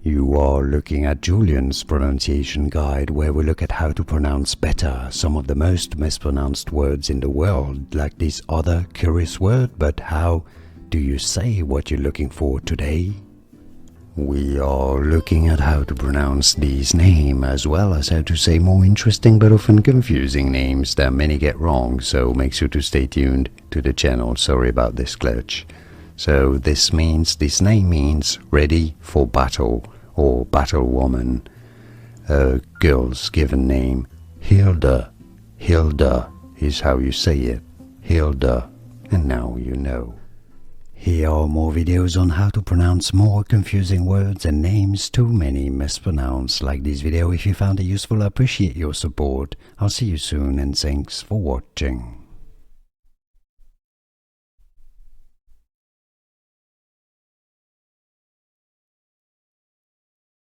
You are looking at Julian's pronunciation guide, where we look at how to pronounce better some of the most mispronounced words in the world, like this other curious word. But how do you say what you're looking for today? We are looking at how to pronounce these names, as well as how to say more interesting but often confusing names that many get wrong, so make sure to stay tuned to the channel. Sorry about this glitch. So this name means ready for battle or battle woman. A girl's given name, Hilde. Hilde is how you say it, Hilde, and now you know. Here are more videos on how to pronounce more confusing words and names too many mispronounced. Like this video if you found it useful. I appreciate your support. I'll see you soon and thanks for watching.